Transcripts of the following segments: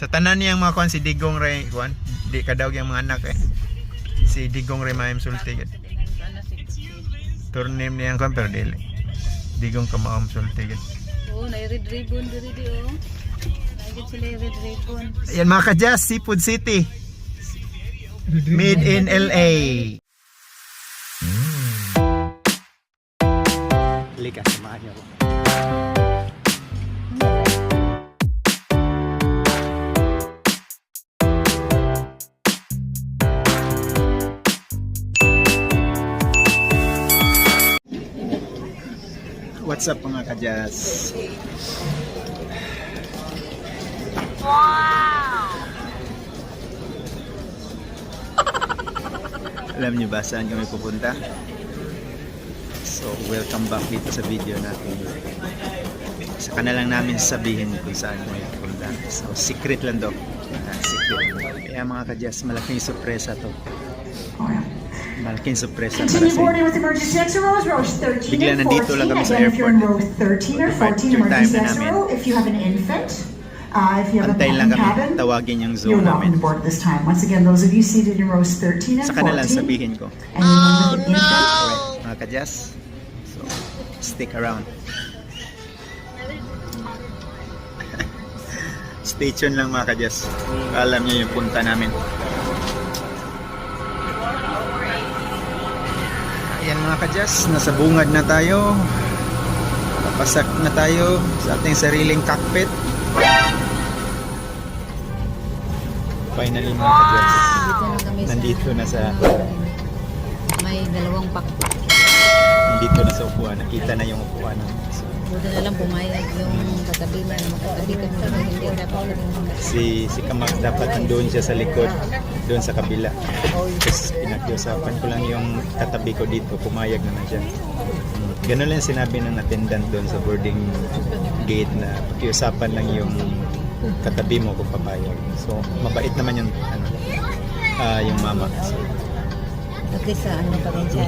Sa tanan niyang mga kuan si Digong Ray kuan, di kadawg yung mga anak eh. Si Digong Ray maayong sulti gid. Turnim niyang kuan pero dili. Digong ka maayong sulti gid. Oh, na red ribbon diri di oh. Nagit sila yung red ribbon. Ayan mga ka-Jazz, Seafood City. Made in LA. Halika, samahan niyo ako. What's up mga ka-Jazz? Wow! Alam niyo ba saan kami pupunta? So, welcome back dito sa video natin. Saka na lang namin sabihin kung saan kami pupunta. So, secret lang daw. Secret. Kaya mga ka-Jazz, malaking sorpresa to. Malaking sorpresa para sa inyo. Bigla nandito lang kami sa airport. Departure time na namin. Antayin lang kami, tawagin yung zone namin. Saka na lang sabihin ko. Oh no! Alright, mga ka-Jazz. So, stick around. Stay tuned lang mga ka-Jazz. Alam niyo yung punta namin. Ayan mga ka-Jazz, nasa bungad na tayo. Papasak na tayo sa ating sariling cockpit. Finally mga ka-Jazz, nandito na sa may dalawang pakpak. nandito na sa upuan. Nakita na yung upuan namin. So, Buti na lang pumayag yung katabi na makatabi ka mo hindi dapat si Kamag dapat nandoon siya sa likod, doon sa kabila. Tapos pinakiusapan ko lang yung katabi ko dito, pumayag naman siya. Ganun lang sinabi ng attendant doon sa boarding gate na pakiusapan lang yung katabi mo kung papayag. So mabait naman yung yung mama. So, at least sa ano pa rin siya.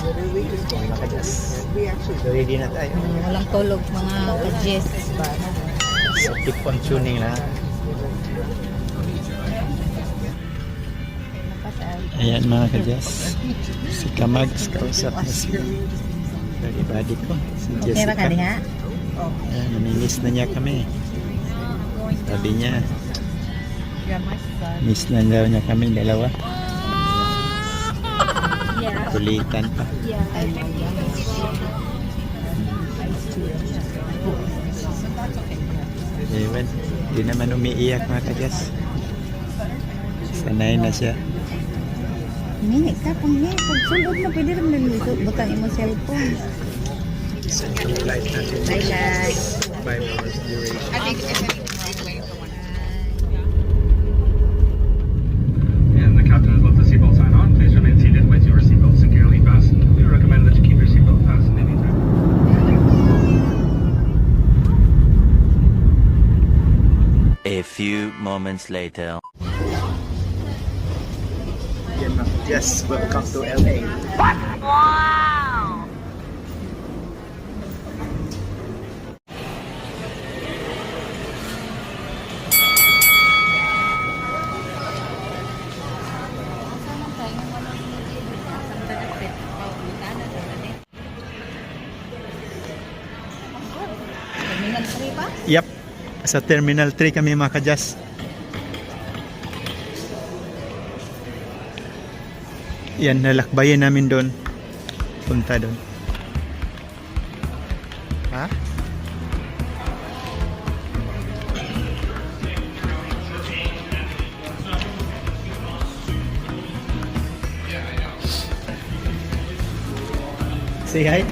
mga ka-Jazz, so ready na tayo. Walang tulog mga ka-Jess. So keep on tuning na. Ayan mga ka-Jazz, si Kamag kausap na si everybody ko, si Okay ba Jessica. ka diha? Ayan, namimiss na niya kami. Sabi niya, miss na daw niya kami dalawa. Yeah. Kulitan pa. Ewan, di naman umiiyak mga ka-Jazz. Sanay na siya. Minit ka pang niya. Pag sulod na pwede rin nalito. Butang mo cellphone. So, yung flight natin. Bye guys. 5 hours duration. And the captain has left the seatbelt sign on. Please remain seated with your seatbelt securely fastened. We recommend that you keep your seatbelt fastened anytime. A few moments later. Yan mga ka-Jazz, welcome to LA. Wow! Terminal 3 pa? Yep, sa Terminal 3 kami mga ka-Jazz. Yan, nalakbayin namin doon. Punta doon. Ha? Say hi.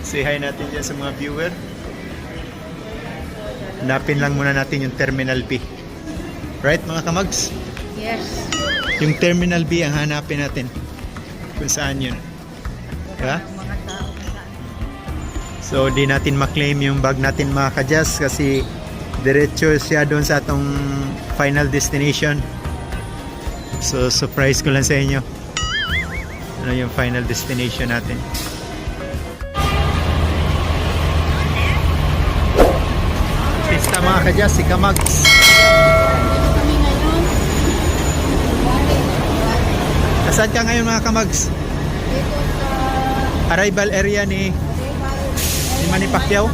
Say hi natin dyan sa mga viewer. Hanapin lang muna natin yung Terminal B. Right mga kamags? Yes. Yung Terminal B ang hanapin natin. Kung saan yun. Diba? Mga tao saan. So di natin maklaim yung bag natin mga ka-Jazz kasi diretso siya doon sa atong final destination. So surprise ko lang sa inyo. Ano yung final destination natin. Pista mga kadyas, si Kamags. Kami ngayon. Nasaan ka ngayon mga Kamags? Dito sa Arrival area ni Manny Pacquiao?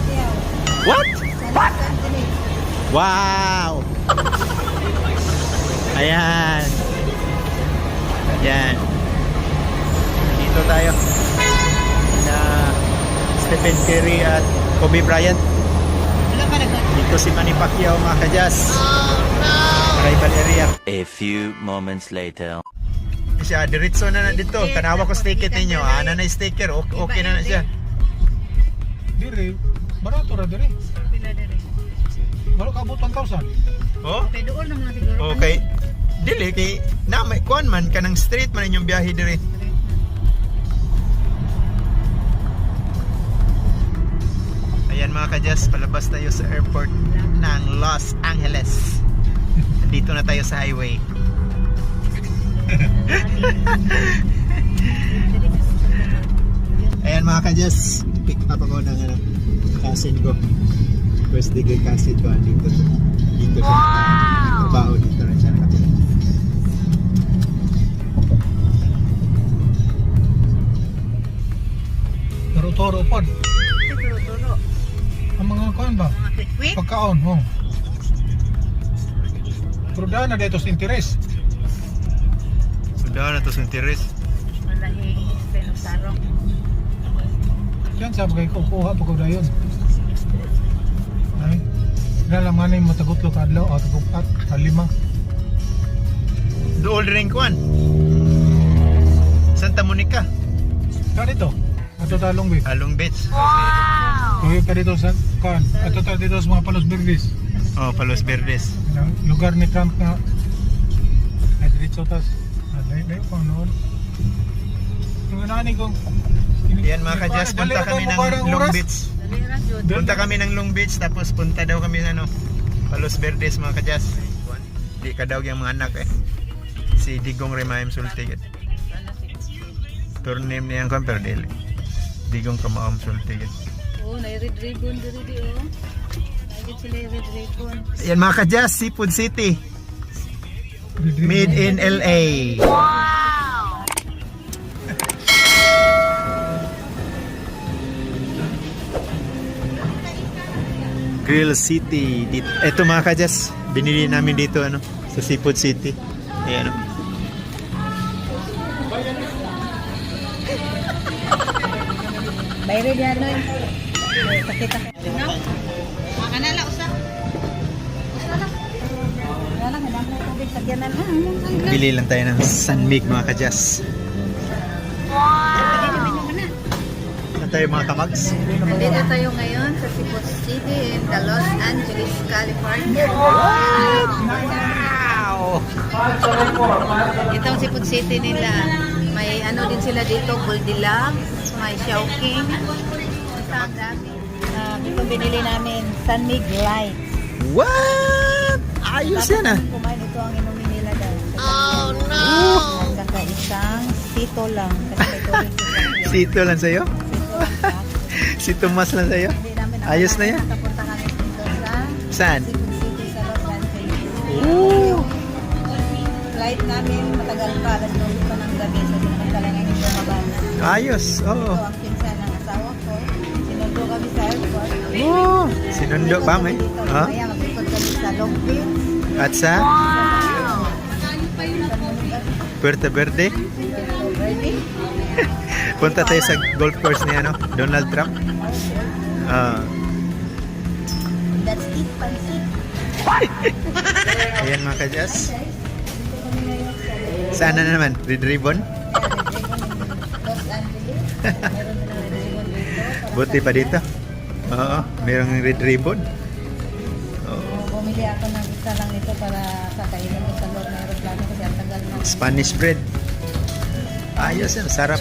What? Wow! Ayan. Ayan. Dito tayo. Na Stephen Curry at Kobe Bryant. Wala pa nag Dito si Manny Pacquiao mga kadyas. Arrival area. A few moments later. Siya, diretso na dito. Tanawa ko sticker ninyo. Ano na yung sticker? Okay na siya. Dire, barato ra dire. Pila dire. Wala ka abot 1,000. Oh? Kay doon naman siguro. Okay. Dili kay na may kuan man kanang street man inyong biyahe dire. Ayan mga kadyas, palabas tayo sa airport ng Los Angeles. Dito na tayo sa highway. Ayan mga kadyas, pick up ako ng cousin ko. First degree cousin ko dito siya. Trabaho dito rin siya nakatulog. Toro-toro pod. Turo-turo. Ang mga kuan ba? Mga quick-quick. Pagkaon, oh. Pero daan na dito sa interes. Sudah na to sa interes. Malahing sarong. Yan sabi kay kukuha pa ko dayon. Ay. Nalaman ni matagutlo ka adlaw at kupat halima. Dool rin kuan. Santa Monica, Ka dito. Ato talong bit. Along Beach. Tuyo ka dito sa kuan. Ato ta dito sa mga Palos Verdes. Oh, Palos Verdes. Ang lugar ni Trump na ay diretso tas. Layo pa noon. Yung nani kong Yan mga kadyas, punta kami ng Long Beach. Dali ra jud. Punta kami ng Long Beach tapos punta daw kami sa Palos Verdes mga kadyas. Di ka daw yung mga anak eh. Si Digong Remaim Sultigit. Tour name niya ang pero dili. Digong Kamaam Sultigit. Oh, na red ribbon diri di oh. Ay sila red ribbon. Yan mga kadyas, Seafood City. Made in LA. Grill City. Ito mga kadyas, binili namin dito sa Seafood City. Ayan. Bayre diyan noy. Pakita. Makanala usa. Usa lang. Wala lang madam na tubig sagyanan ha. Bili lang tayo ng San Mig mga kadyas. Saan tayo mga kamags? Nandito tayo ngayon sa Seafood City in the Los Angeles, California. Wow! Itong Seafood City nila, may ano din sila dito, Goldilocks, may Chowking. Ang dami. Itong binili namin, San Mig Light. What? Ayos yan ah! Kumain ito ang inumin nila daw. Oh no! At saka isang sito lang. Kasi may tubig sila. Sito lang sa'yo? Sito lang siya. Si Tomas lang sa'yo? Hindi namin Ayos na yan. Nakapunta kami dito sa Saan? Seafood City sa Los Angeles. Ooh! Flight namin matagal pa, alas 9 pa ng gabi sa sinamantala ngayon yung lumabas. Ayos, oo. Ito ang pinsan ng asawa ko. Sinundo kami sa airport. Oh, sinundo pa may. Ha? Kaya mag-ikot kami sa Long Beach. At sa Puerto Verde. Ready? Punta tayo sa golf course ni Donald Trump. That's it, pansit. Ayan mga kadyas. Saan na naman? Red Ribbon? Los Angeles. Meron na red ribbon dito. Buti pa dito. Oo, merong red ribbon. Bumili ako ng isa lang nito para kakainin ko sa loob ng aeroplano kasi ang tagal na. Spanish bread. Ayos yan, sarap.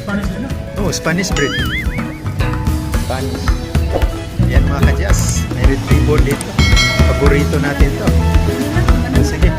Oh, Spanish bread. Spanish. Yan mga kadyas. May red ribbon dito. Paborito natin to. Sige.